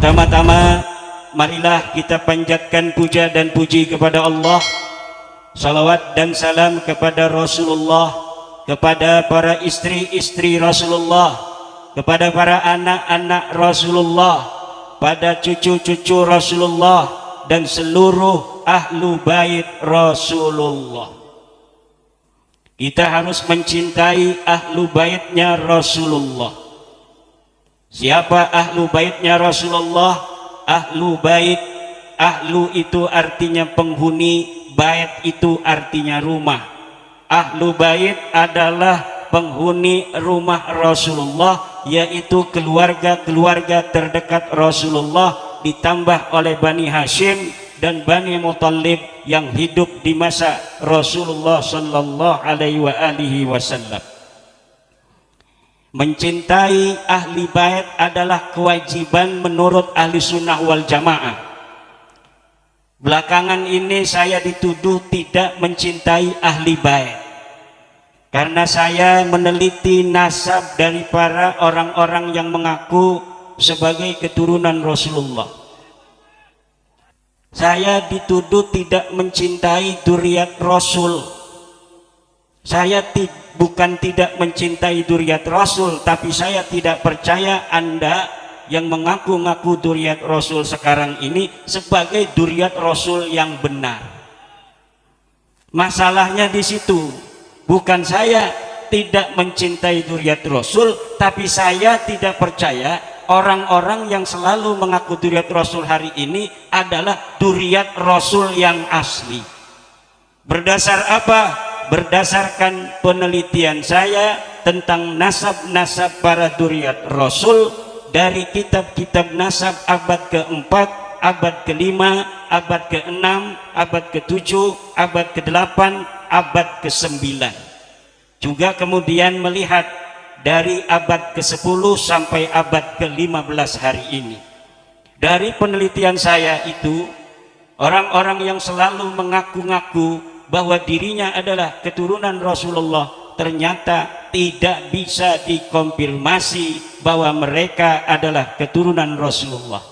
Pertama-tama, marilah kita panjatkan puja dan puji kepada Allah, salawat dan salam kepada Rasulullah, kepada para istri-istri Rasulullah, kepada para anak-anak Rasulullah, pada cucu-cucu Rasulullah, dan seluruh ahlu bait Rasulullah. Kita harus mencintai ahlu baitnya Rasulullah. Siapa ahlu baitnya Rasulullah? Ahlu bait, ahlu itu artinya penghuni, bait itu artinya rumah. Ahlu bait adalah penghuni rumah Rasulullah, yaitu keluarga-keluarga terdekat Rasulullah, ditambah oleh Bani Hashim dan Bani Muttalib yang hidup di masa Rasulullah sallallahu alaihi wasallam. Mencintai ahli bait adalah kewajiban menurut ahli sunnah wal jamaah. Belakangan ini saya dituduh tidak mencintai ahli bait karena saya meneliti nasab dari para orang-orang yang mengaku sebagai keturunan Rasulullah. Saya dituduh tidak mencintai dzurriyyat Rasul. Saya bukan tidak mencintai dzurriyyat Rasul, tapi saya tidak percaya Anda yang mengaku-ngaku dzurriyyat Rasul sekarang ini sebagai dzurriyyat Rasul yang benar. Masalahnya di situ. Bukan saya tidak mencintai dzurriyyat Rasul, tapi saya tidak percaya orang-orang yang selalu mengaku dzurriyyat Rasul hari ini adalah dzurriyyat Rasul yang asli. Berdasar apa? Berdasarkan penelitian saya tentang nasab-nasab para dzurriyyat Rasul dari kitab-kitab nasab abad ke-4, abad ke-5, abad ke-6, abad ke-7, abad ke-8, abad ke-9. Juga kemudian melihat dari abad ke-10 sampai abad ke-15 hari ini. Dari penelitian saya itu, orang-orang yang selalu mengaku-ngaku bahwa dirinya adalah keturunan Rasulullah ternyata tidak bisa dikonfirmasi bahwa mereka adalah keturunan Rasulullah,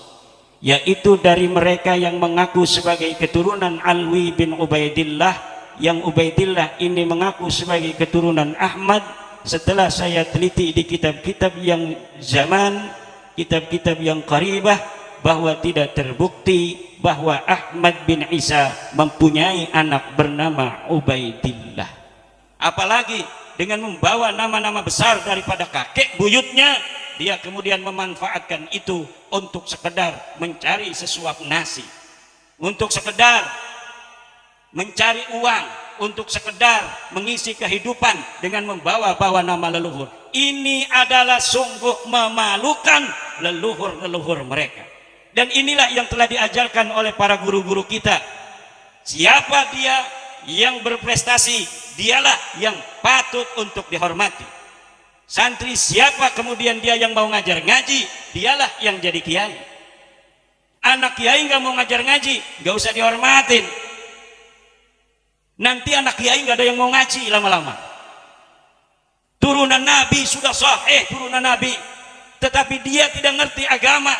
yaitu dari mereka yang mengaku sebagai keturunan Alwi bin Ubaidillah, yang Ubaidillah ini mengaku sebagai keturunan Ahmad. Setelah saya teliti di kitab-kitab yang zaman, kitab-kitab yang qaribah, bahwa tidak terbukti bahwa Ahmad bin Isa mempunyai anak bernama Ubaidillah. Apalagi dengan membawa nama-nama besar daripada kakek buyutnya, dia kemudian memanfaatkan itu untuk sekedar mencari sesuap nasi, untuk sekedar mencari uang, untuk sekedar mengisi kehidupan dengan membawa-bawa nama leluhur. Ini adalah sungguh memalukan leluhur-leluhur mereka. Dan inilah yang telah diajarkan oleh para guru-guru kita. Siapa dia yang berprestasi, dialah yang patut untuk dihormati. Santri siapa kemudian dia yang mau ngajar ngaji, dialah yang jadi kiai. Anak kiai nggak mau ngajar ngaji, nggak usah dihormatin. Nanti anak kiai nggak ada yang mau ngaji lama-lama. Turunan Nabi sudah sahih, turunan Nabi, tetapi dia tidak ngerti agama.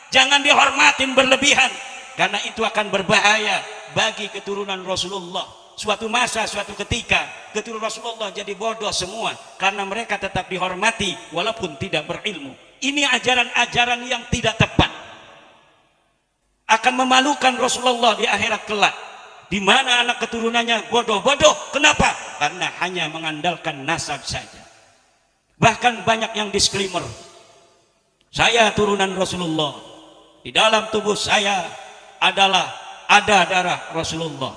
Jangan dihormatin berlebihan, karena itu akan berbahaya bagi keturunan Rasulullah. Suatu masa, suatu ketika keturunan Rasulullah jadi bodoh semua karena mereka tetap dihormati walaupun tidak berilmu. Ini ajaran-ajaran yang tidak tepat, akan memalukan Rasulullah di akhirat kelak, di mana anak keturunannya bodoh-bodoh. Kenapa? Karena hanya mengandalkan nasab saja. Bahkan banyak yang disclaimer, saya turunan Rasulullah, di dalam tubuh saya ada darah Rasulullah.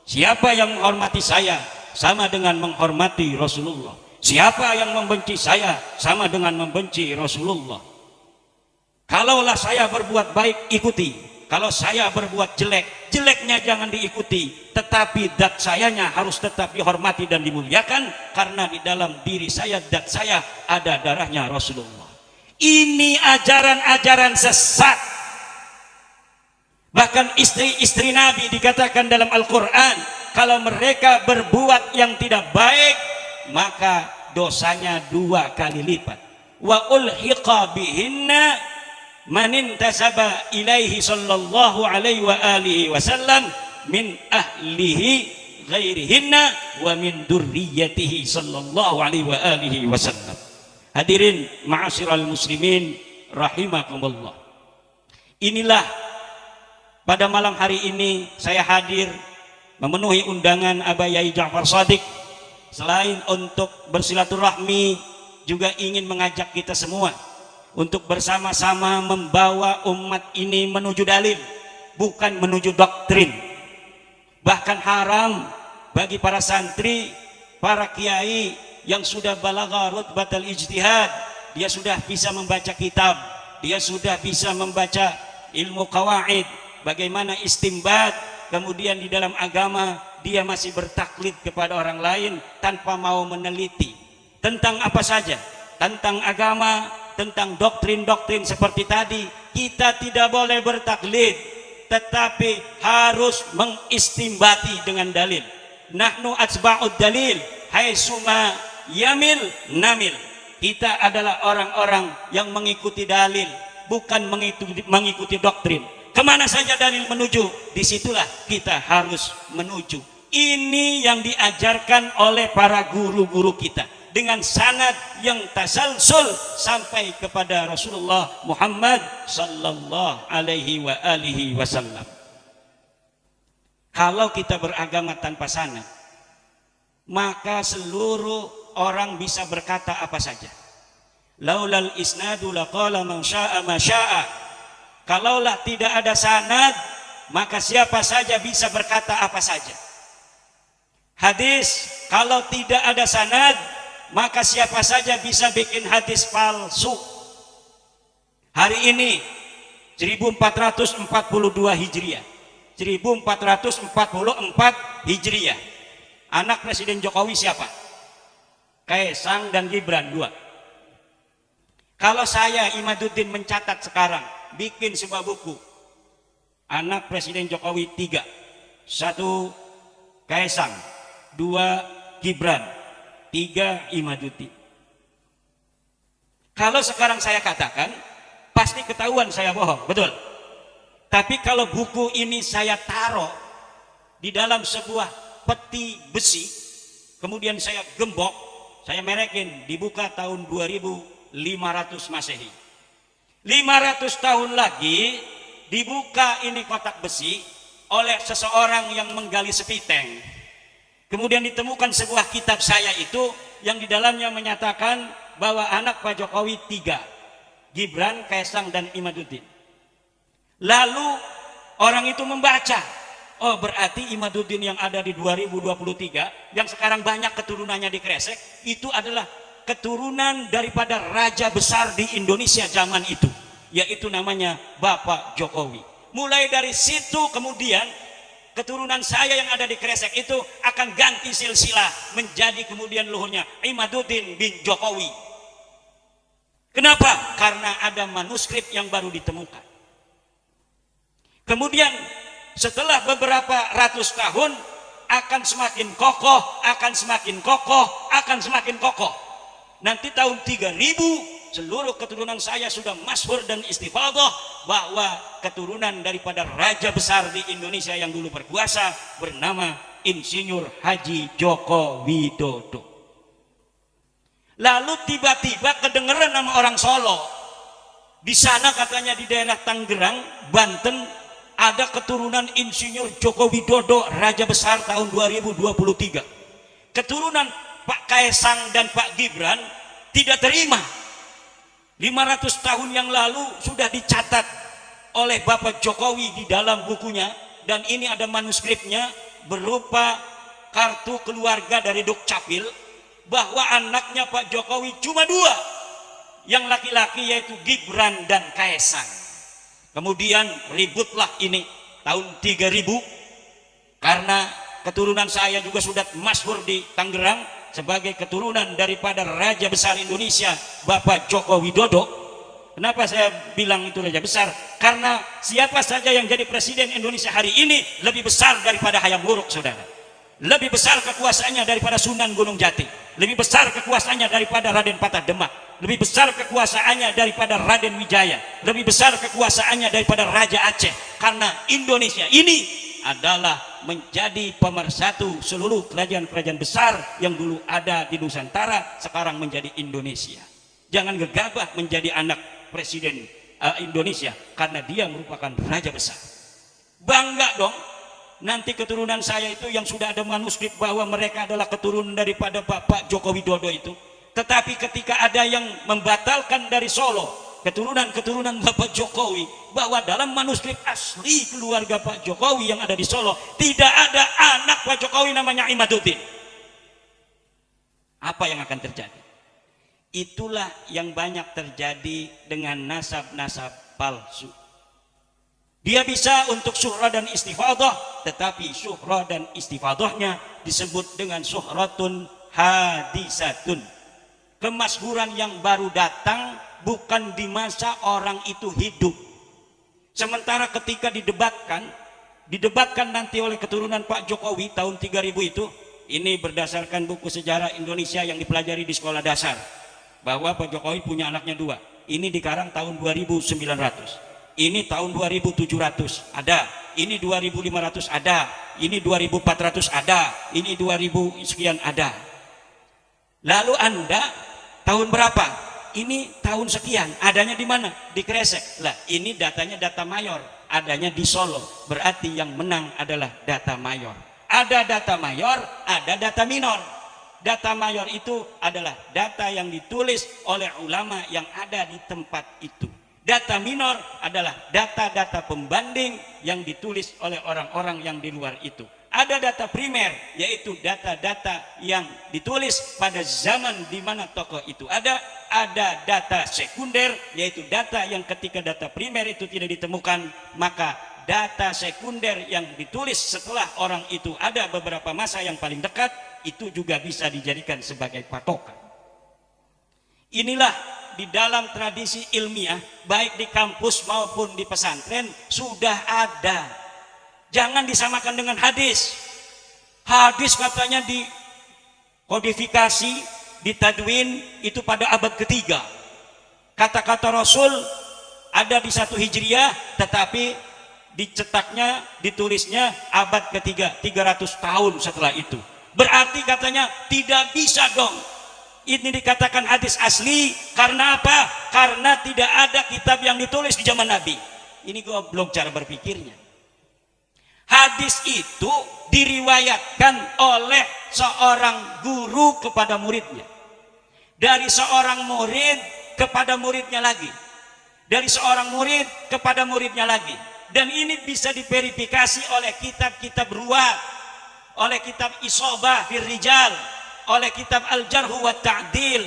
Siapa yang menghormati saya sama dengan menghormati Rasulullah. Siapa yang membenci saya sama dengan membenci Rasulullah. Kalaulah saya berbuat baik, ikuti. Kalau saya berbuat jelek, jeleknya jangan diikuti. Tetapi zat sayanya harus tetap dihormati dan dimuliakan, karena di dalam diri saya, zat saya ada darahnya Rasulullah. Ini ajaran-ajaran sesat. Bahkan istri-istri Nabi dikatakan dalam Al-Quran, kalau mereka berbuat yang tidak baik, maka dosanya 2 kali lipat. Wa ulhiqa bihinna manin tasaba ilaihi sallallahu alaihi wa alihi wasallam min ahlihi ghairihinna wa min durriyatihi sallallahu alaihi wa alihi wasallam. Hadirin ma'asyiral muslimin rahimakumullah. Inilah pada malam hari ini saya hadir memenuhi undangan Abah Yai Ja'far Shadiq. Selain untuk bersilaturahmi, juga ingin mengajak kita semua untuk bersama-sama membawa umat ini menuju dalil, bukan menuju doktrin. Bahkan haram bagi para santri, para kiai yang sudah balagha rutbatal ijtihad, dia sudah bisa membaca kitab, dia sudah bisa membaca ilmu qawaid, bagaimana istimbat, kemudian di dalam agama dia masih bertaklid kepada orang lain tanpa mau meneliti tentang apa saja, tentang agama, tentang doktrin-doktrin seperti tadi. Kita tidak boleh bertaklid, tetapi harus mengistimbati dengan dalil. Nahnu atsba'ud dalil haitsuma yamil namil. Kita adalah orang-orang yang mengikuti dalil, bukan mengikuti doktrin. Kemana saja dalil menuju, disitulah kita harus menuju. Ini yang diajarkan oleh para guru-guru kita dengan sanad yang tasalsul sampai kepada Rasulullah Muhammad sallallahu alaihi wa alihi wasallam. Kalau kita beragama tanpa sanad, maka seluruh orang bisa berkata apa saja. Laulal isnadu laqala man syaa ma syaa. Kalaulah tidak ada sanad, maka siapa saja bisa berkata apa saja. Hadis kalau tidak ada sanad, maka siapa saja bisa bikin hadis palsu. Hari ini 1442 Hijriah, 1444 Hijriah. Anak Presiden Jokowi siapa? Kaisang dan Gibran, dua. Kalau saya Imaduddin mencatat sekarang, bikin sebuah buku, anak Presiden Jokowi 3, 1 Kaisang, 2 Gibran, 3 Imaduddin. Kalau sekarang saya katakan, pasti ketahuan saya bohong, betul. Tapi kalau buku ini saya taruh di dalam sebuah peti besi, kemudian saya gembok, saya merekin, dibuka tahun 2500 Masehi. 500 tahun lagi dibuka ini kotak besi oleh seseorang yang menggali sepiteng. Kemudian ditemukan sebuah kitab saya itu yang di dalamnya menyatakan bahwa anak Pak Jokowi 3, Gibran, Kaisang dan Imaduddin. Lalu orang itu membaca, oh berarti Imaduddin yang ada di 2023 yang sekarang banyak keturunannya di Kresek, itu adalah keturunan daripada raja besar di Indonesia zaman itu, yaitu namanya Bapak Jokowi. Mulai dari situ kemudian keturunan saya yang ada di Kresek itu akan ganti silsilah menjadi kemudian luhurnya Imaduddin bin Jokowi. Kenapa? Karena ada manuskrip yang baru ditemukan. Kemudian setelah beberapa ratus tahun akan semakin kokoh, akan semakin kokoh, akan semakin kokoh. Nanti tahun 3000 seluruh keturunan saya sudah masyhur dan istifadah bahwa keturunan daripada raja besar di Indonesia yang dulu berkuasa bernama Insinyur Haji Joko Widodo. Lalu tiba-tiba kedengeran nama orang Solo. Di sana katanya di daerah Tangerang, Banten ada keturunan Insinyur Joko Widodo raja besar tahun 2023. Keturunan Pak Kaisang dan Pak Gibran tidak terima. 500 tahun yang lalu sudah dicatat oleh Bapak Jokowi di dalam bukunya, dan ini ada manuskripnya berupa kartu keluarga dari Dukcapil, bahwa anaknya Pak Jokowi cuma 2, yang laki-laki yaitu Gibran dan Kaisang. Kemudian ributlah ini tahun 3000 karena keturunan saya juga sudah masyhur di Tangerang sebagai keturunan daripada raja besar Indonesia Bapak Joko Widodo. Kenapa saya bilang itu raja besar? Karena siapa saja yang jadi presiden Indonesia hari ini lebih besar daripada Hayam Wuruk, saudara. Lebih besar kekuasaannya daripada Sunan Gunung Jati, lebih besar kekuasaannya daripada Raden Patah Demak, lebih besar kekuasaannya daripada Raden Wijaya, lebih besar kekuasaannya daripada Raja Aceh, karena Indonesia ini adalah menjadi pemersatu seluruh kerajaan-kerajaan besar yang dulu ada di Nusantara, sekarang menjadi Indonesia. Jangan gegabah menjadi anak presiden Indonesia karena dia merupakan raja besar. Bangga dong nanti keturunan saya itu yang sudah ada manuskrip bahwa mereka adalah keturunan daripada Bapak Joko Widodo itu. Tetapi ketika ada yang membatalkan dari Solo keturunan Bapak Jokowi, bahwa dalam manuskrip asli keluarga Pak Jokowi yang ada di Solo tidak ada anak Pak Jokowi namanya Imaduddin, apa yang akan terjadi? Itulah yang banyak terjadi dengan nasab-nasab palsu. Dia bisa untuk syuhra dan istifadah, tetapi syuhra dan istifadahnya disebut dengan syuhratun hadisatun, kemasyhuran yang baru datang, bukan di masa orang itu hidup. Sementara ketika didebatkan nanti oleh keturunan Pak Jokowi tahun 3000 itu, ini berdasarkan buku sejarah Indonesia yang dipelajari di sekolah dasar, bahwa Pak Jokowi punya anaknya 2. Ini dikarang tahun 2900, ini tahun 2700 ada, ini 2500 ada, ini 2400 ada, ini 2000 sekian ada. Lalu Anda tahun berapa? Ini tahun sekian, adanya di mana? Di Kresek. Lah, ini datanya data mayor, adanya di Solo. Berarti yang menang adalah data mayor. Ada data mayor, ada data minor. Data mayor itu adalah data yang ditulis oleh ulama yang ada di tempat itu. Data minor adalah data-data pembanding yang ditulis oleh orang-orang yang di luar itu. Ada data primer, yaitu data-data yang ditulis pada zaman di mana tokoh itu ada data sekunder, yaitu data yang ketika data primer itu tidak ditemukan, maka data sekunder yang ditulis setelah orang itu ada beberapa masa yang paling dekat, itu juga bisa dijadikan sebagai patokan. Inilah di dalam tradisi ilmiah, baik di kampus maupun di pesantren sudah ada. Jangan disamakan dengan hadis. Hadis katanya dikodifikasi, ditadwin itu pada abad ketiga. Kata-kata Rasul ada di 1 Hijriah, tetapi dicetaknya, ditulisnya abad ketiga, 300 tahun setelah itu. Berarti katanya tidak bisa dong ini dikatakan hadis asli. Karena apa? Karena tidak ada kitab yang ditulis di zaman Nabi. Ini goblok cara berpikirnya. Hadis itu diriwayatkan oleh seorang guru kepada muridnya, dari seorang murid kepada muridnya lagi, dari seorang murid kepada muridnya lagi. Dan ini bisa diverifikasi oleh kitab-kitab ruwat, oleh kitab Isobah fir Rijal, oleh kitab Al-Jarh wa Ta'dil.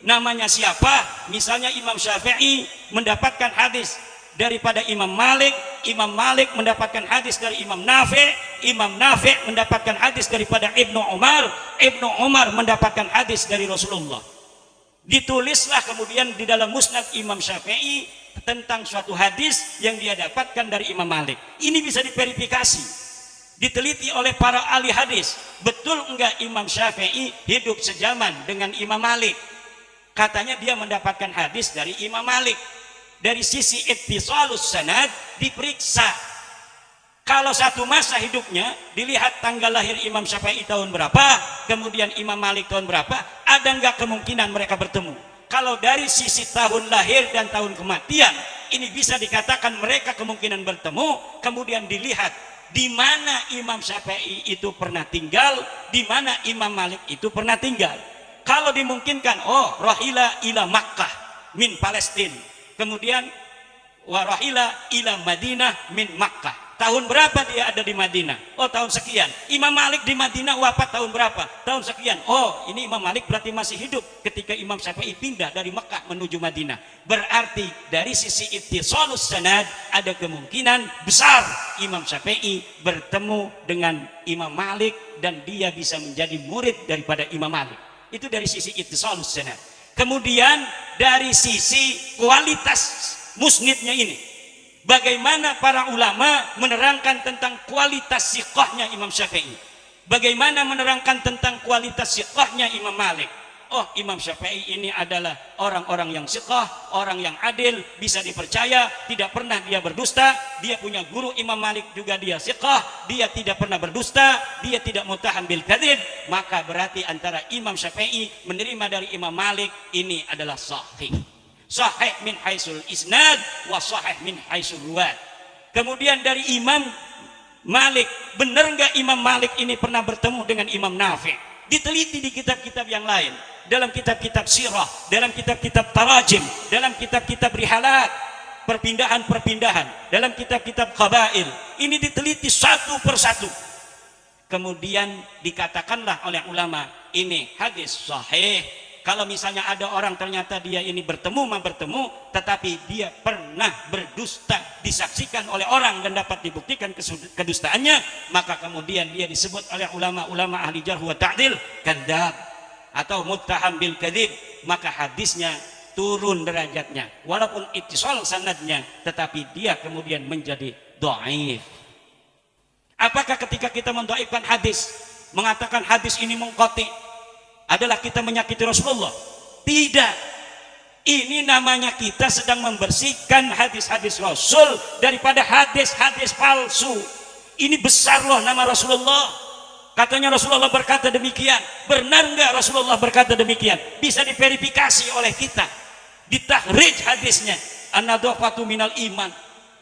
Namanya siapa? Misalnya Imam Syafi'i mendapatkan hadis daripada Imam Malik, Imam Malik mendapatkan hadis dari Imam Nafi', Imam Nafi' mendapatkan hadis daripada Ibnu Umar, Ibnu Umar mendapatkan hadis dari Rasulullah. Ditulislah kemudian di dalam Musnad Imam Syafi'i tentang suatu hadis yang dia dapatkan dari Imam Malik. Ini bisa diverifikasi, diteliti oleh para ahli hadis. Betul enggak Imam Syafi'i hidup sejaman dengan Imam Malik? Katanya dia mendapatkan hadis dari Imam Malik. Dari sisi ittisalus sanad diperiksa. Kalau satu masa hidupnya dilihat tanggal lahir Imam Syafi'i tahun berapa, kemudian Imam Malik tahun berapa, ada enggak kemungkinan mereka bertemu? Kalau dari sisi tahun lahir dan tahun kematian, ini bisa dikatakan mereka kemungkinan bertemu. Kemudian dilihat di mana Imam Syafi'i itu pernah tinggal, di mana Imam Malik itu pernah tinggal. Kalau dimungkinkan, oh rahila ila Makkah min Palestina, kemudian warahila ila Madinah min Makkah. Tahun berapa dia ada di Madinah? Oh tahun sekian. Imam Malik di Madinah wafat tahun berapa? Tahun sekian. Oh ini Imam Malik berarti masih hidup ketika Imam Syafi'i pindah dari Makkah menuju Madinah. Berarti dari sisi ittisalus sanad ada kemungkinan besar Imam Syafi'i bertemu dengan Imam Malik dan dia bisa menjadi murid daripada Imam Malik. Itu dari sisi ittisalus sanad. Kemudian dari sisi kualitas musnidnya ini, bagaimana para ulama menerangkan tentang kualitas siqahnya Imam Syafi'i, bagaimana menerangkan tentang kualitas siqahnya Imam Malik. oh Imam Syafi'i ini adalah orang-orang yang siqah, orang yang adil, bisa dipercaya, tidak pernah dia berdusta. Dia punya guru Imam Malik juga dia siqah, dia tidak pernah berdusta, dia tidak muttaham bil kadzib. Maka berarti antara Imam Syafi'i menerima dari Imam Malik ini adalah sahih. Sahih min haitsul isnad wa sahih min haitsul ruwat. Kemudian dari Imam Malik, benar nggak Imam Malik ini pernah bertemu dengan Imam Nafi'? Diteliti di kitab-kitab yang lain, dalam kitab-kitab sirah, dalam kitab-kitab tarajim, dalam kitab-kitab rihalat, perpindahan-perpindahan, dalam kitab-kitab qabail. Ini diteliti satu persatu. Kemudian dikatakanlah oleh ulama, ini hadis sahih. Kalau misalnya ada orang ternyata dia ini bertemu, tetapi dia pernah berdusta, disaksikan oleh orang dan dapat dibuktikan kedustaannya, maka kemudian dia disebut oleh ulama-ulama ahli jarh wa ta'dil kadzdzab atau muttaham bil kadzib, maka hadisnya turun derajatnya, walaupun ittisal sanadnya, tetapi dia kemudian menjadi dhaif. Apakah ketika kita mendhaifkan hadis, mengatakan hadis ini munqati, adalah kita menyakiti Rasulullah? Tidak. Ini namanya kita sedang membersihkan hadis-hadis Rasul daripada hadis-hadis palsu. Ini besar loh nama Rasulullah. Katanya Rasulullah berkata demikian. Benar enggak Rasulullah berkata demikian? Bisa diverifikasi oleh kita. Ditahrij hadisnya. An-nadhafatu minal iman.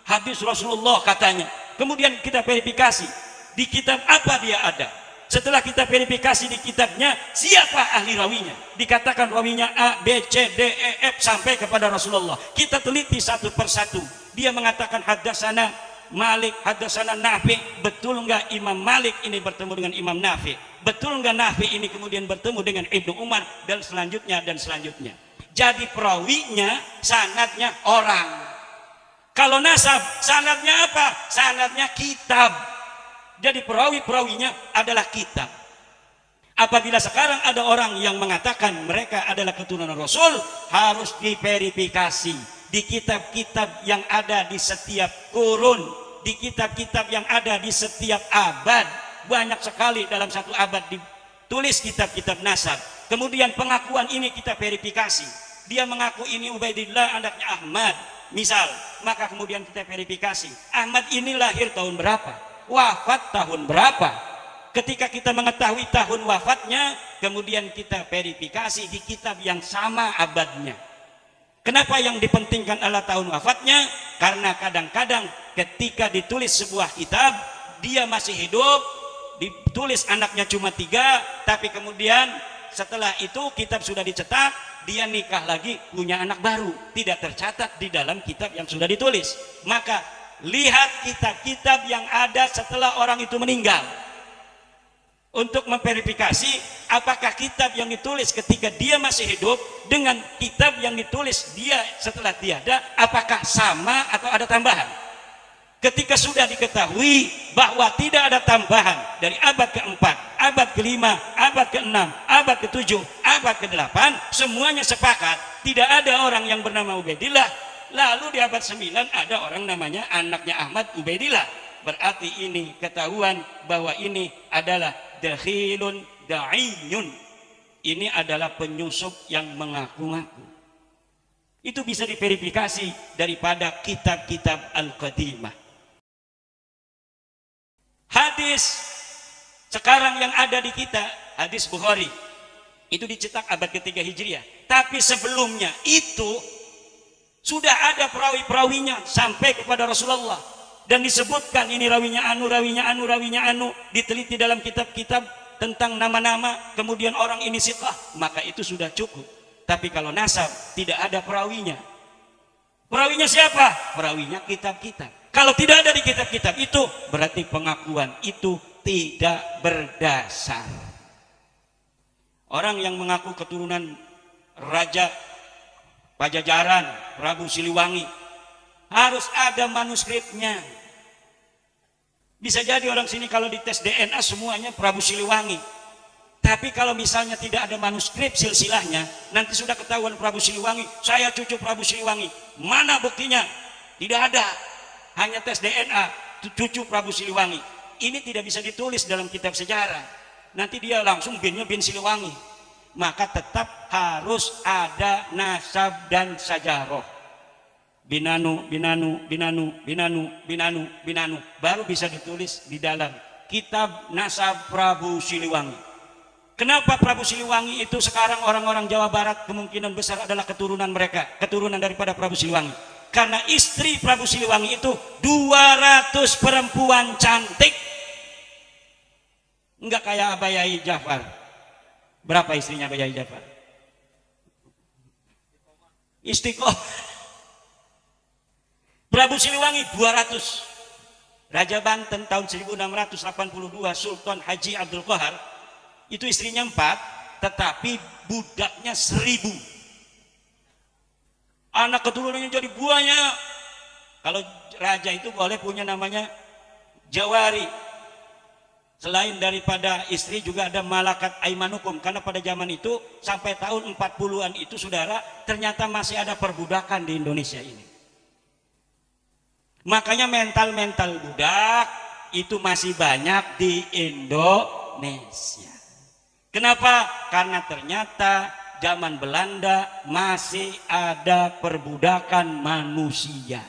Hadis Rasulullah katanya. Kemudian kita verifikasi. Di kitab apa dia ada? Setelah kita verifikasi di kitabnya, siapa ahli rawinya? Dikatakan rawinya A, B, C, D, E, F sampai kepada Rasulullah. Kita teliti satu persatu. Dia mengatakan haddatsana Malik, haddatsana Nafi'. Betul enggak Imam Malik ini bertemu dengan Imam Nafi'? Betul enggak Nafi' ini kemudian bertemu dengan Ibnu Umar dan selanjutnya dan selanjutnya? Jadi perawinya, sanadnya orang. Kalau nasab, sanadnya apa? Sanadnya kitab. Jadi perawi-perawinya adalah kitab. Apabila sekarang ada orang yang mengatakan mereka adalah keturunan Rasul, harus diverifikasi di kitab-kitab yang ada di setiap kurun, di kitab-kitab yang ada di setiap abad. Banyak sekali dalam satu abad ditulis kitab-kitab nasab. Kemudian pengakuan ini kita verifikasi. Dia mengaku ini Ubaidillah anaknya Ahmad, misal, maka kemudian kita verifikasi. Ahmad ini lahir tahun berapa? Wafat tahun berapa? Ketika kita mengetahui tahun wafatnya, kemudian kita verifikasi di kitab yang sama abadnya. Kenapa yang dipentingkan adalah tahun wafatnya? Karena kadang-kadang ketika ditulis sebuah kitab, dia masih hidup, ditulis anaknya cuma 3, tapi kemudian setelah itu kitab sudah dicetak, dia nikah lagi, punya anak baru, tidak tercatat di dalam kitab yang sudah ditulis. Maka lihat kitab-kitab yang ada setelah orang itu meninggal untuk memverifikasi apakah kitab yang ditulis ketika dia masih hidup dengan kitab yang ditulis dia setelah tiada, apakah sama atau ada tambahan. Ketika sudah diketahui bahwa tidak ada tambahan dari abad keempat, abad kelima, abad keenam, abad ketujuh, abad ke-8, semuanya sepakat tidak ada orang yang bernama Ubaidillah. Lalu di abad 9 ada orang namanya anaknya Ahmad Ubaidillah. Berarti ini ketahuan bahwa ini adalah dakhilun da'iyun. Ini adalah penyusup yang mengaku-ngaku. Itu bisa diverifikasi daripada kitab-kitab Al-Qadimah. Hadis sekarang yang ada di kita, hadis Bukhari, itu dicetak abad ketiga Hijriah. Tapi sebelumnya itu sudah ada perawi-perawinya sampai kepada Rasulullah dan disebutkan ini rawinya anu, rawinya anu, rawinya anu, diteliti dalam kitab-kitab tentang nama-nama, kemudian orang ini siqah, maka itu sudah cukup. Tapi kalau nasab tidak ada perawinya. Perawinya siapa? Perawinya kitab-kitab. Kalau tidak ada di kitab-kitab itu, berarti pengakuan itu tidak berdasar. Orang yang mengaku keturunan Raja Pajajaran, Prabu Siliwangi, harus ada manuskripnya. Bisa jadi orang sini kalau dites DNA semuanya Prabu Siliwangi. Tapi kalau misalnya tidak ada manuskrip silsilahnya, nanti sudah ketahuan Prabu Siliwangi, saya cucu Prabu Siliwangi. Mana buktinya? Tidak ada. Hanya tes DNA, cucu Prabu Siliwangi. Ini tidak bisa ditulis dalam kitab sejarah. Nanti dia langsung binnya bin Siliwangi. maka tetap harus ada nasab dan sajaroh. Binanu, binanu, binanu, binanu, binanu, binanu, baru bisa ditulis di dalam kitab nasab Prabu Siliwangi. Kenapa Prabu Siliwangi itu sekarang orang-orang Jawa Barat kemungkinan besar adalah keturunan mereka, keturunan daripada Prabu Siliwangi? Karena istri Prabu Siliwangi itu 200 perempuan cantik. Enggak kayak Abah Yai Jafar. Berapa istrinya Abah Yai Jafar? Istiqomah. Prabu Siliwangi 200. Raja Banten tahun 1682 Sultan Haji Abdul Qahar itu istrinya 4, tetapi budaknya 1000. Anak keturunannya jadi banyak. Kalau raja itu boleh punya namanya jawari. Selain daripada istri juga ada malakat aimanukum, karena pada zaman itu sampai tahun 40-an itu saudara, ternyata masih ada perbudakan di Indonesia ini. Makanya mental-mental budak itu masih banyak di Indonesia. Kenapa? Karena ternyata zaman Belanda masih ada perbudakan manusia.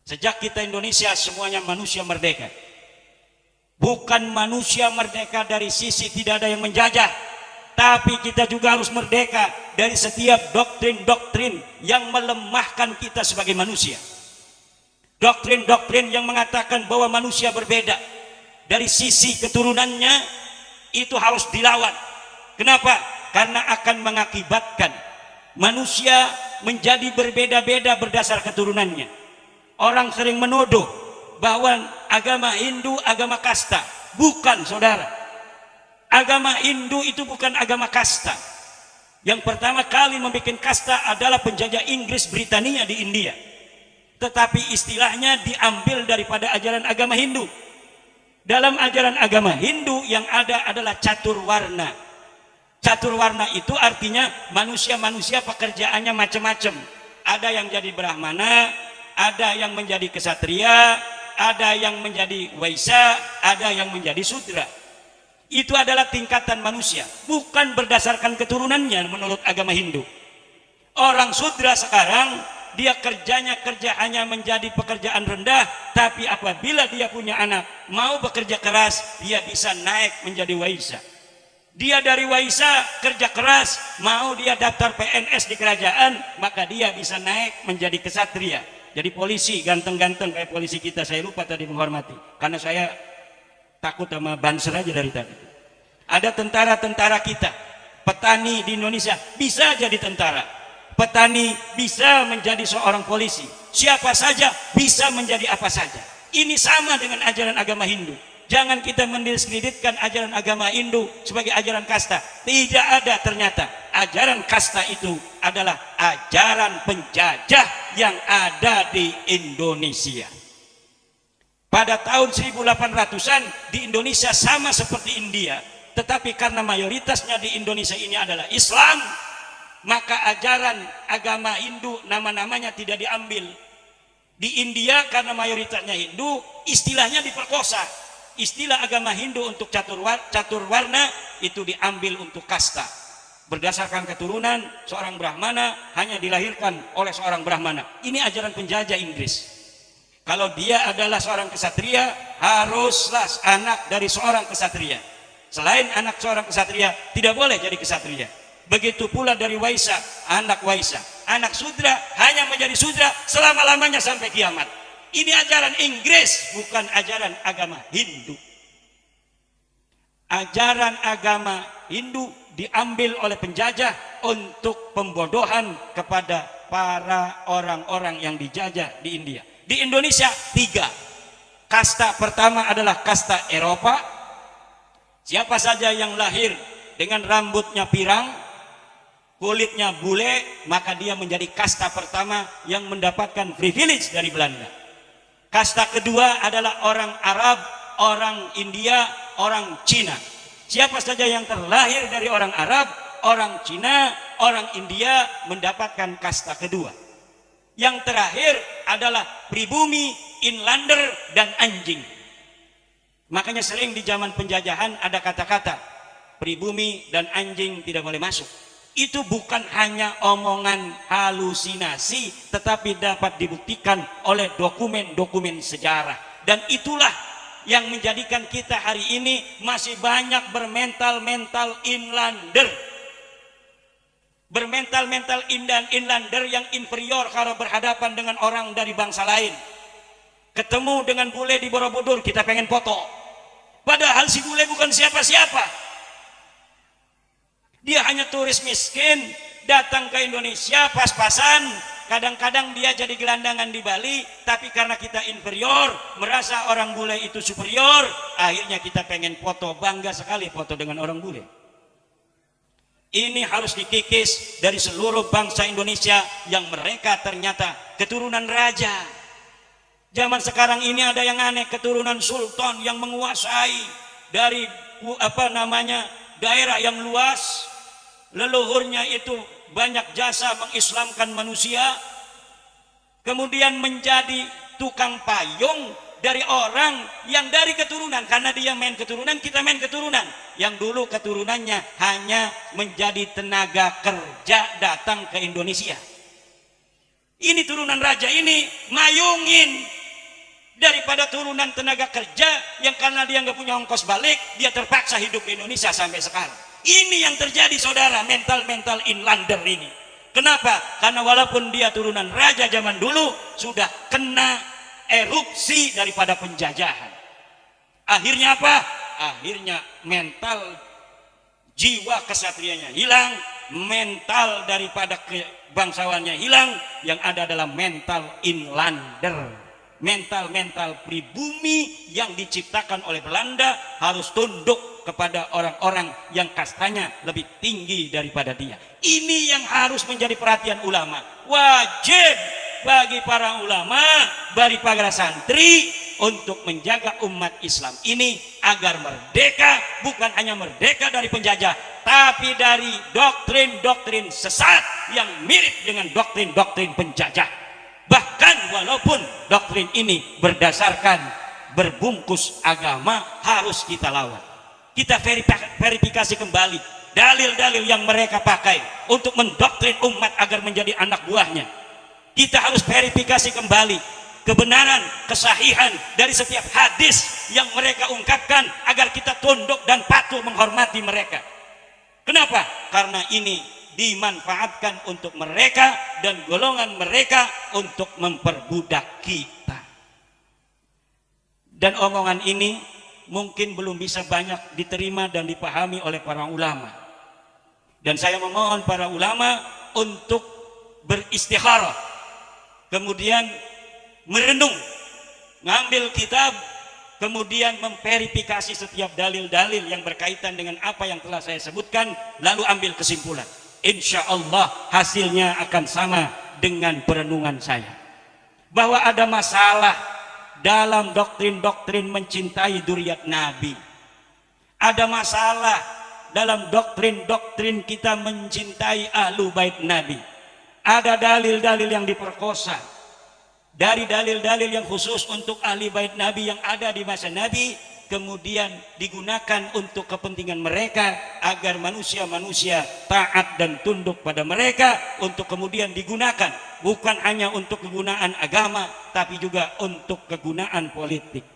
Sejak kita Indonesia semuanya manusia merdeka. Bukan manusia merdeka dari sisi tidak ada yang menjajah, tapi kita juga harus merdeka dari setiap doktrin-doktrin yang melemahkan kita sebagai manusia. Doktrin-doktrin yang mengatakan bahwa manusia berbeda dari sisi keturunannya itu harus dilawan. Kenapa? Karena akan mengakibatkan manusia menjadi berbeda-beda berdasar keturunannya. Orang sering menuduh bahwa agama Hindu agama kasta. Bukan, saudara. Agama Hindu itu bukan agama kasta. Yang pertama kali membuat kasta adalah penjajah Inggris Britania di India. Tetapi istilahnya diambil daripada ajaran agama Hindu. Dalam ajaran agama Hindu yang ada adalah catur warna. Catur warna itu artinya manusia-manusia pekerjaannya macam-macam. Ada yang jadi Brahmana, ada yang menjadi kesatria, ada yang menjadi Waisya, ada yang menjadi Sudra. Itu adalah tingkatan manusia, bukan berdasarkan keturunannya menurut agama Hindu. Orang Sudra sekarang dia kerjanya hanya menjadi pekerjaan rendah, tapi apabila dia punya anak mau bekerja keras, dia bisa naik menjadi Waisya. Dia dari Waisya kerja keras, mau dia daftar PNS di kerajaan, maka dia bisa naik menjadi kesatria. Jadi polisi ganteng-ganteng kayak polisi kita. Saya lupa tadi menghormati, karena saya takut sama banser aja dari tadi. Ada tentara-tentara kita, petani di Indonesia bisa jadi tentara. Petani bisa menjadi seorang polisi. Siapa saja bisa menjadi apa saja. Ini sama dengan ajaran agama Hindu. Jangan kita mendiskreditkan ajaran agama Hindu sebagai ajaran kasta. Tidak ada, ternyata ajaran kasta itu adalah ajaran penjajah yang ada di Indonesia. Pada tahun 1800-an di Indonesia sama seperti India, tetapi karena mayoritasnya di Indonesia ini adalah Islam, maka ajaran agama Hindu nama-namanya tidak diambil. Di India karena mayoritasnya Hindu, istilahnya diperkosa. Istilah agama Hindu untuk catur warna itu diambil untuk kasta. Berdasarkan keturunan, seorang Brahmana hanya dilahirkan oleh seorang Brahmana. Ini ajaran penjajah Inggris. Kalau dia adalah seorang kesatria, haruslah anak dari seorang kesatria. Selain anak seorang kesatria, tidak boleh jadi kesatria. Begitu pula dari Waisya, anak Waisya. Anak Sudra hanya menjadi Sudra selama-lamanya sampai kiamat. Ini ajaran Inggris, bukan ajaran agama Hindu. Ajaran agama Hindu diambil oleh penjajah untuk pembodohan kepada para orang-orang yang dijajah di India. Di Indonesia 3. Kasta pertama adalah kasta Eropa. Siapa saja yang lahir dengan rambutnya pirang, kulitnya bule, maka dia menjadi kasta pertama yang mendapatkan privilege dari Belanda. Kasta kedua adalah orang Arab, orang India, orang Cina. Siapa saja yang terlahir dari orang Arab, orang Cina, orang India mendapatkan kasta kedua. Yang terakhir adalah pribumi, inlander, dan anjing. Makanya sering di zaman penjajahan ada kata-kata pribumi dan anjing tidak boleh masuk. Itu bukan hanya omongan halusinasi, tetapi dapat dibuktikan oleh dokumen-dokumen sejarah. Dan itulah yang menjadikan kita hari ini masih banyak bermental-mental inlander. Bermental-mental inlander yang inferior kalau berhadapan dengan orang dari bangsa lain. Ketemu dengan bule di Borobudur, kita pengen foto. Padahal si bule bukan siapa-siapa. Dia hanya turis miskin, datang ke Indonesia pas-pasan. Kadang-kadang dia jadi gelandangan di Bali, tapi karena kita inferior, merasa orang bule itu superior, akhirnya kita pengen foto, bangga sekali foto dengan orang bule. Ini harus dikikis dari seluruh bangsa Indonesia yang mereka ternyata keturunan raja. Zaman sekarang ini ada yang aneh, keturunan sultan yang menguasai dari daerah yang luas. Leluhurnya itu banyak jasa mengislamkan manusia, kemudian menjadi tukang payung dari orang yang dari keturunan. Karena dia main keturunan, kita main keturunan. Yang dulu keturunannya hanya menjadi tenaga kerja datang ke Indonesia. Ini turunan raja ini mayungin daripada turunan tenaga kerja yang karena dia nggak punya ongkos balik, dia terpaksa hidup di Indonesia sampai sekarang. Ini yang terjadi saudara, mental-mental inlander ini. Kenapa? Karena walaupun dia turunan raja zaman dulu, sudah kena erupsi daripada penjajahan. Akhirnya apa? Akhirnya mental jiwa kesatrianya hilang, mental daripada bangsawannya hilang, yang ada adalah mental inlander. Mental-mental pribumi yang diciptakan oleh Belanda harus tunduk kepada orang-orang yang kastanya lebih tinggi daripada dia. Ini yang harus menjadi perhatian ulama. Wajib bagi para ulama, bagi para santri untuk menjaga umat Islam ini agar merdeka, bukan hanya merdeka dari penjajah, tapi dari doktrin-doktrin sesat yang mirip dengan doktrin-doktrin penjajah. Bahkan walaupun doktrin ini berdasarkan berbungkus agama, harus kita lawan. Kita verifikasi kembali dalil-dalil yang mereka pakai untuk mendoktrin umat agar menjadi anak buahnya. Kita harus verifikasi kembali kebenaran, kesahihan dari setiap hadis yang mereka ungkapkan agar kita tunduk dan patuh menghormati mereka. Kenapa? Karena ini dimanfaatkan untuk mereka dan golongan mereka untuk memperbudak kita. Dan omongan ini mungkin belum bisa banyak diterima dan dipahami oleh para ulama. Dan saya memohon para ulama untuk beristikharah, kemudian merenung, ngambil kitab, kemudian memverifikasi setiap dalil-dalil yang berkaitan dengan apa yang telah saya sebutkan, lalu ambil kesimpulan. Insya Allah hasilnya akan sama dengan perenungan saya, bahwa ada masalah dalam doktrin-doktrin mencintai dzurriyyat Nabi. Ada masalah dalam doktrin-doktrin kita mencintai ahlu bait Nabi. Ada dalil-dalil yang diperkosa dari dalil-dalil yang khusus untuk ahli bait Nabi yang ada di masa Nabi, kemudian digunakan untuk kepentingan mereka agar manusia-manusia taat dan tunduk pada mereka, untuk kemudian digunakan bukan hanya untuk kegunaan agama tapi juga untuk kegunaan politik.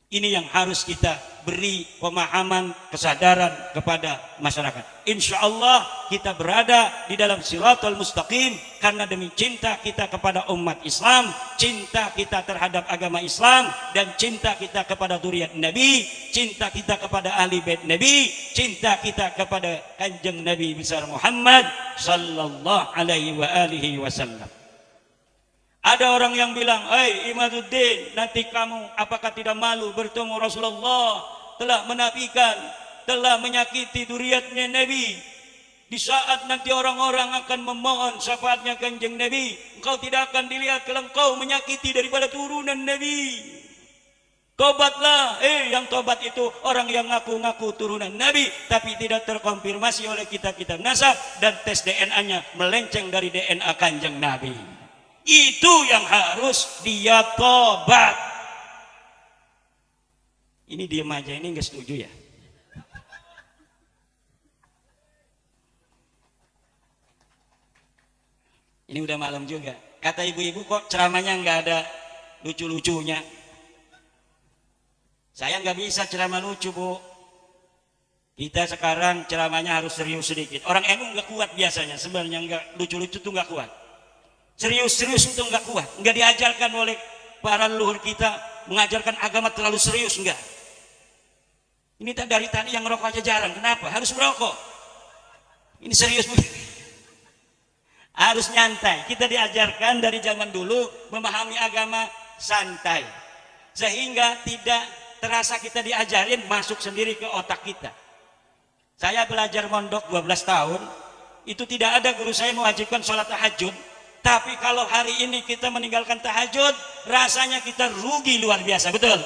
Ini yang harus kita beri pemahaman, kesadaran kepada masyarakat. Insya Allah kita berada di dalam siratal mustaqim karena demi cinta kita kepada umat Islam, cinta kita terhadap agama Islam, dan cinta kita kepada dzurriyyat Nabi, cinta kita kepada ahli bait Nabi, cinta kita kepada kanjeng Nabi besar Muhammad sallallahu alaihi wa alihi wasallam. Ada orang yang bilang, "Hai Imaduddin, nanti kamu apakah tidak malu bertemu Rasulullah telah menafikan, telah menyakiti dzurriyyatnya Nabi? Di saat nanti orang-orang akan memohon syafaatnya kanjeng Nabi, engkau tidak akan dilihat kalau engkau menyakiti daripada turunan Nabi. Tobatlah." Yang tobat itu orang yang ngaku-ngaku turunan Nabi tapi tidak terkonfirmasi oleh kitab-kitab nasab dan tes DNA-nya melenceng dari DNA kanjeng Nabi. Itu yang harus dia tobat. Ini diam aja, ini nggak setuju ya? Ini udah malam juga. Kata ibu-ibu kok ceramahnya nggak ada lucu-lucunya. Saya nggak bisa ceramah lucu, Bu. Kita sekarang ceramahnya harus serius sedikit. Orang NU nggak kuat biasanya, sebenarnya nggak lucu-lucu tuh nggak kuat. Serius-serius itu nggak kuat. Nggak diajarkan oleh para leluhur kita mengajarkan agama terlalu serius, enggak. Ini dari tadi yang ngerokok aja jarang. Kenapa? Harus merokok. Ini serius begini. Harus nyantai. Kita diajarkan dari zaman dulu memahami agama santai, sehingga tidak terasa kita diajarin, masuk sendiri ke otak kita. Saya belajar mondok 12 tahun, itu tidak ada guru saya mewajibkan sholat tahajud. Tapi kalau hari ini kita meninggalkan tahajud, rasanya kita rugi luar biasa, betul?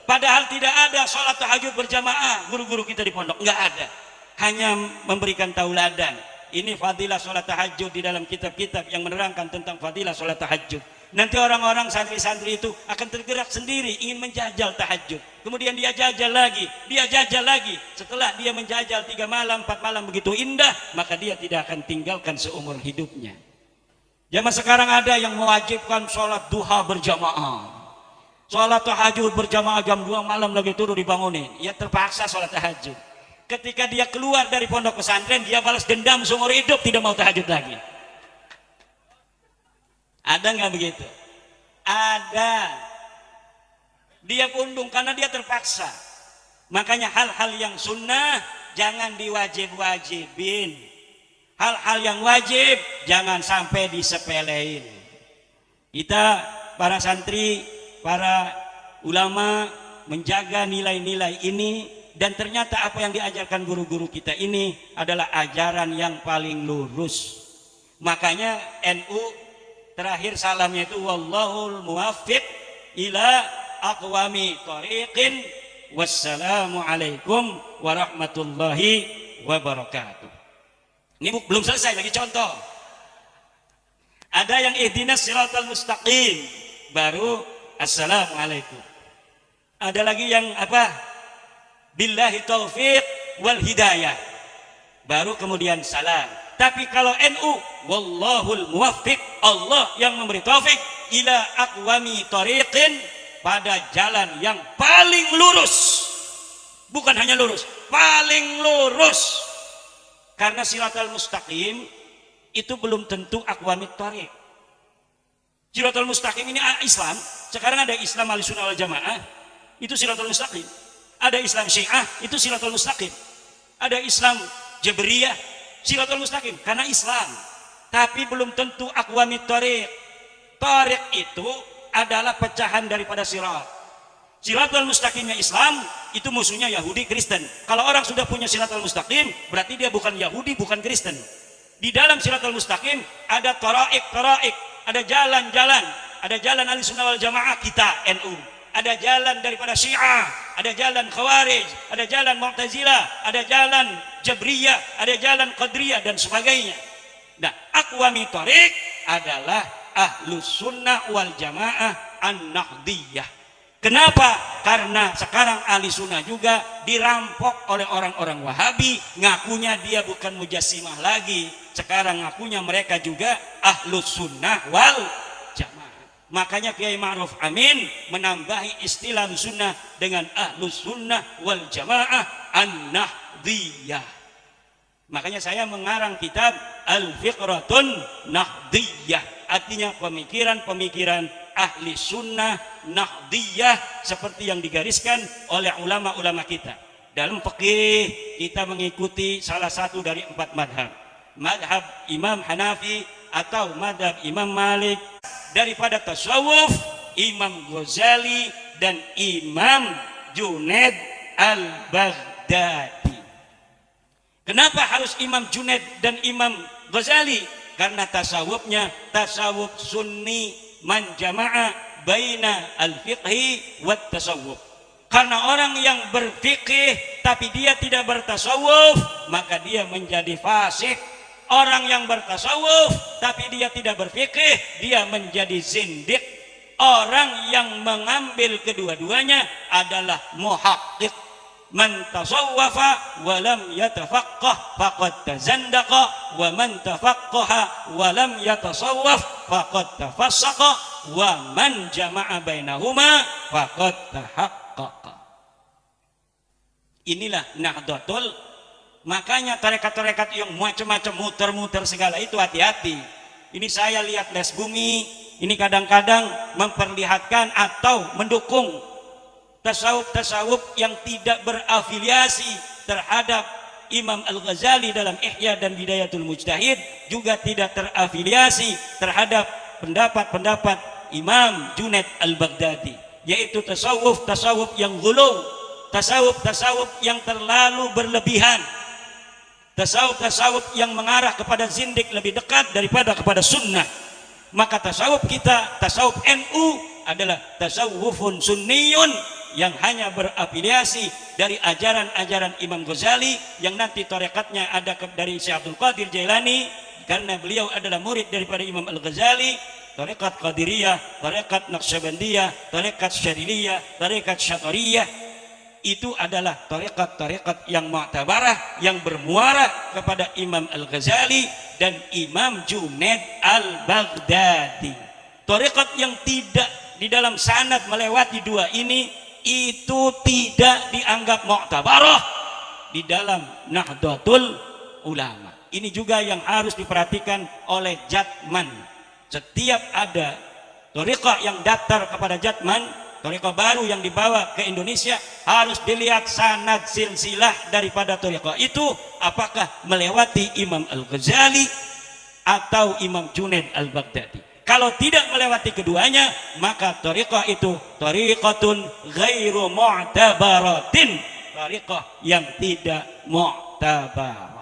Padahal tidak ada sholat tahajud berjamaah guru-guru kita di pondok, nggak ada. Hanya memberikan tauladan. Ini fadilah sholat tahajud di dalam kitab-kitab yang menerangkan tentang fadilah sholat tahajud. Nanti orang-orang santri-santri itu akan tergerak sendiri ingin menjajal tahajud. Kemudian dia jajal lagi, dia jajal lagi. Setelah dia menjajal 3 malam, 4 malam begitu indah, maka dia tidak akan tinggalkan seumur hidupnya. Zaman sekarang ada yang mewajibkan sholat duha berjamaah. Sholat tahajud berjamaah jam 2 malam lagi turun dibangunin. Ya terpaksa sholat tahajud. Ketika dia keluar dari pondok pesantren, dia balas dendam seumur hidup, tidak mau tahajud lagi. Ada nggak begitu? Ada. Dia pundung karena dia terpaksa. Makanya hal-hal yang sunnah jangan diwajib-wajibin. Hal-hal yang wajib jangan sampai disepelein. Kita para santri, para ulama menjaga nilai-nilai ini. Dan ternyata apa yang diajarkan guru-guru kita ini adalah ajaran yang paling lurus. Makanya NU terakhir salamnya itu wallahul muwaffiq ila aqwami thoriqin, wassalamu alaikum warahmatullahi wabarakatuh. Ini belum selesai, lagi contoh. Ada yang ihdinas siratal mustaqim, baru assalamu alaikum. Ada lagi yang apa? Billahi taufiq wal hidayah, baru kemudian salam. Tapi kalau NU wallahul muwaffiq, Allah yang memberi taufik, ila aqwami tariqin, pada jalan yang paling lurus. Bukan hanya lurus, paling lurus. Karena siratal mustaqim itu belum tentu aqwami tariq. Siratal mustaqim ini Islam. Sekarang ada Islam Ahlussunnah wal Jamaah, itu siratal mustaqim. Ada Islam Syiah, itu siratal mustaqim. Ada Islam Jabriyah, siratal mustaqim, karena Islam. Tapi belum tentu aqwamit thariq. Thariq itu adalah pecahan daripada sirat. Siratal mustaqimnya Islam, itu musuhnya Yahudi, Kristen. Kalau orang sudah punya siratal mustaqim, berarti dia bukan Yahudi, bukan Kristen. Di dalam siratal mustaqim ada taraik, ada jalan-jalan. Ada jalan Ahlussunnah wal Jamaah kita NU. Ada jalan daripada Syiah, ada jalan Khawarij, ada jalan Mu'tazilah, ada jalan Jabriyah, ada jalan Qadariyah dan sebagainya. Nah, aqwami thariq adalah Ahlussunnah wal Jamaah an-Nahdiyah. Kenapa? Karena sekarang ahli sunnah juga dirampok oleh orang-orang Wahabi, ngakunya dia bukan Mujassimah lagi. Sekarang ngakunya mereka juga Ahlussunnah wal Jamaah. Makanya Kiai Ma'ruf Amin menambahi istilah sunnah dengan Ahlus Sunnah wal Jamaah an-Nahdiyah. Makanya saya mengarang kitab Al-Fiqratun Nahdiyah, artinya pemikiran-pemikiran ahli sunnah Nahdiyah seperti yang digariskan oleh ulama-ulama kita. Dalam fikih kita mengikuti salah satu dari 4 madhab. Madhab Imam Hanafi atau madhab Imam Malik. Daripada tasawuf, Imam Ghazali dan Imam Junaid al-Baghdadi. Kenapa harus Imam Junaid dan Imam Ghazali? Karena tasawufnya tasawuf sunni man jama'a baina al-fiqhi wat tasawuf. Karena orang yang berfikih tapi dia tidak bertasawuf, maka dia menjadi fasik. Orang yang bertasawuf tapi dia tidak berfikih, dia menjadi zindiq. Orang yang mengambil kedua-duanya adalah muhaqqiq. man tasawwafa wa lam yatafaqqah faqad tazandaqa wa man tafaqqaha wa lam yatasawwaf faqad tafassaqa wa man jama'a bainahuma faqad tahaqqaqa. Inilah Nahdlatul. Makanya tarekat-tarekat yang macam-macam muter-muter segala itu hati-hati. Ini saya lihat Les Bumi, ini kadang-kadang memperlihatkan atau mendukung tasawuf-tasawuf yang tidak berafiliasi terhadap Imam Al-Ghazali dalam Ihya dan Bidayatul Mujtahid, juga tidak terafiliasi terhadap pendapat-pendapat Imam Junaid Al-Baghdadi, yaitu tasawuf-tasawuf yang ghulu, tasawuf-tasawuf yang terlalu berlebihan, tasawuf-tasawuf yang mengarah kepada zindik lebih dekat daripada kepada sunnah. Maka tasawuf kita, tasawuf NU adalah tasawufun sunniyun yang hanya berafiliasi dari ajaran-ajaran Imam Ghazali, yang nanti tarekatnya ada dari Syekh Abdul Qadir Jailani karena beliau adalah murid daripada Imam Al-Ghazali. Tarekat Qadiriyah, tarekat Naqsyabandiyah, tarekat Syadiliyah, tarekat Syatariyah, itu adalah tarekat-tarekat yang mu'tabarah, yang bermuara kepada Imam Al-Ghazali dan Imam Junaid Al-Baghdadi. Tarekat yang tidak di dalam sanad melewati dua ini, itu tidak dianggap mu'tabarah di dalam Nahdlatul Ulama. Ini juga yang harus diperhatikan oleh Jatman. Setiap ada tarekat yang daftar kepada Jatman, tarekat baru yang dibawa ke Indonesia, harus dilihat sanad silsilah daripada tarekat itu apakah melewati Imam Al-Ghazali atau Imam Junaid Al-Baghdadi. Kalau tidak melewati keduanya, maka tarekat itu tarekatun ghairu mu'tabaratin, tarekat yang tidak mu'tabar.